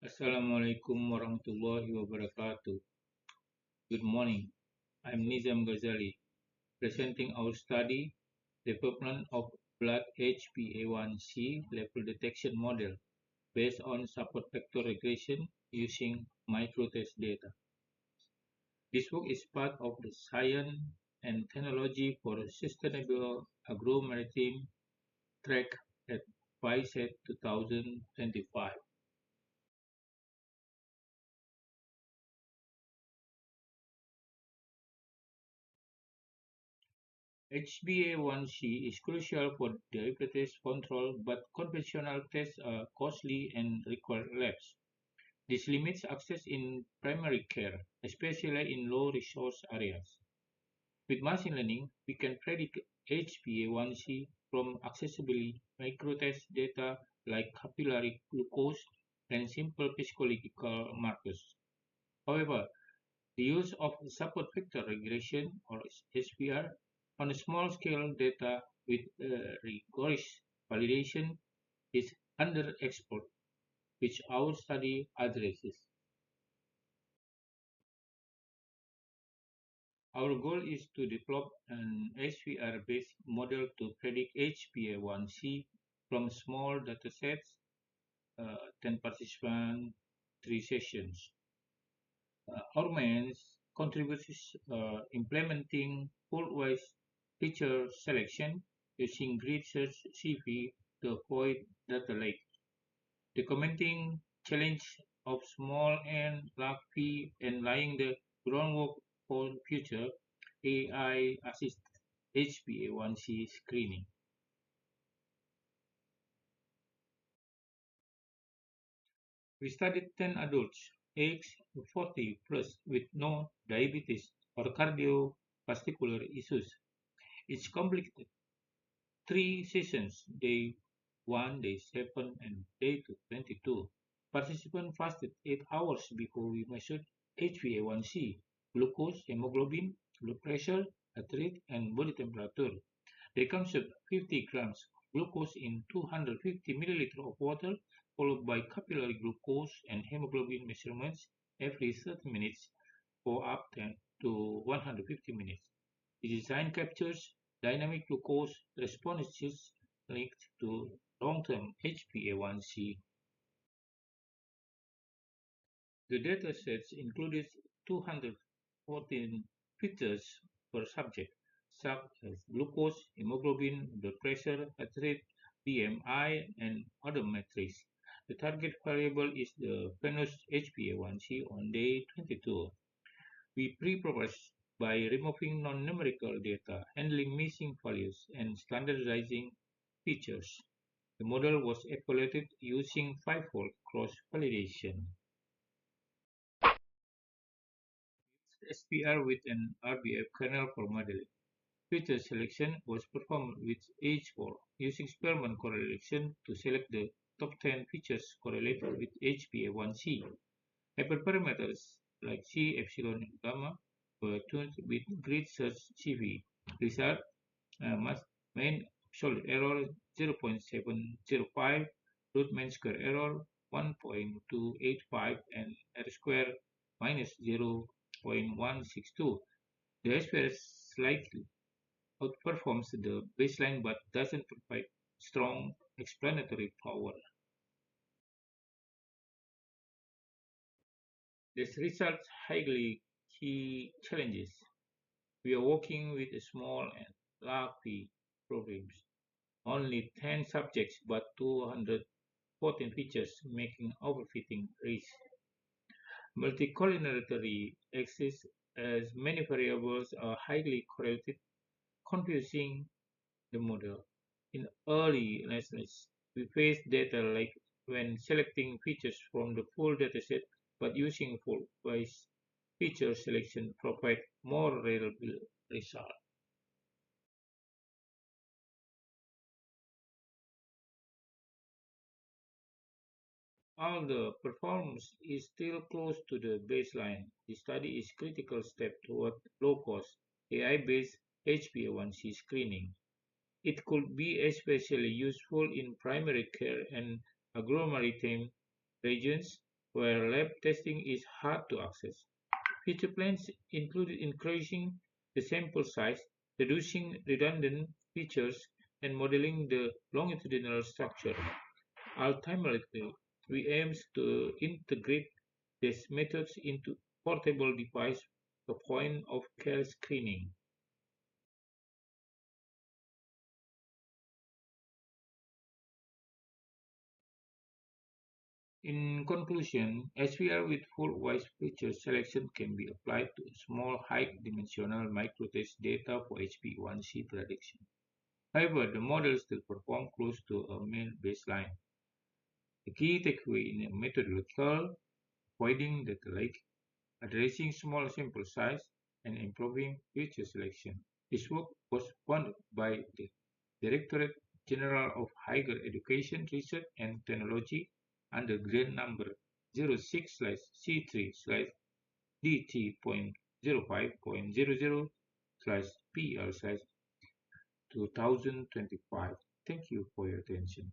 Assalamualaikum warahmatullahi wabarakatuh. Good morning. I'm Nizam Ghazali, presenting our study, Development of Blood HbA1c Level Detection Model based on Support Vector Regression using microtest data. This work is part of the Science and Technology for Sustainable Agro-Maritime track at PISET 2025. HbA1c is crucial for diabetes control, but conventional tests are costly and require labs. This limits access in primary care, especially in low-resource areas. With machine learning, we can predict HbA1c from accessibly microtest data like capillary glucose and simple physiological markers. However, the use of support vector regression or SVR on small-scale data with rigorous validation is underexplored, which our study addresses. Our goal is to develop an SVR-based model to predict HbA1c from small datasets, 10 participants, 3 sessions. Our main contributes implementing full-wise feature selection using grid search CV to avoid data leak, documenting challenge of small n log p and laying the groundwork for future AI-assisted HbA1c screening. We studied 10 adults aged 40 plus with no diabetes or cardiovascular issues. Each completed 3 sessions, day 1, day 7, and day 22. Participants fasted 8 hours before we measured HbA1c, glucose, hemoglobin, blood pressure, heart rate, and body temperature. They consumed 50 grams glucose in 250 milliliters of water, followed by capillary glucose and hemoglobin measurements every 30 minutes for up to 150 minutes. The design captures dynamic glucose responses linked to long-term HbA1c. The datasets included 214 features per subject, such as glucose, hemoglobin, blood pressure, heart rate, BMI, and other metrics. The target variable is the venous HbA1c on day 22. We pre-processed by removing non-numerical data, handling missing values, and standardizing features. The model was evaluated using 5-fold cross-validation. SVR with an RBF kernel for modeling. Feature selection was performed with H4 using Spearman correlation to select the top 10 features correlated with HbA1c. Hyperparameters like C, epsilon, and gamma were tuned with grid search CV. Result mean absolute error 0.705, root mean square error 1.285, and R square minus 0.162. The SVR slightly outperforms the baseline but doesn't provide strong explanatory power. This results highly key challenges. We are working with a small and large P programs. Only 10 subjects but 214 features, making overfitting risk. Multicollinearity exists as many variables are highly correlated, confusing the model. In early analysis, we faced data like when selecting features from the full dataset, but using full-wise feature selection provide more reliable results. Although performance is still close to the baseline, the study is a critical step toward low-cost, AI-based HbA1c screening. It could be especially useful in primary care and agro-maritime regions where lab testing is hard to access. Future plans include increasing the sample size, reducing redundant features, and modeling the longitudinal structure. Ultimately, we aim to integrate these methods into portable device for point-of-care screening. In conclusion, SVR with full-wise feature selection can be applied to small high-dimensional microtest data for HbA1c prediction. However, the model still performs close to a mean baseline. The key takeaway in a methodological avoiding data leak, addressing small sample size, and improving feature selection. This work was funded by the Directorate General of Higher Education Research and Technology under grant number 06/C3/DT.05.00/PL/2025. Thank you for your attention.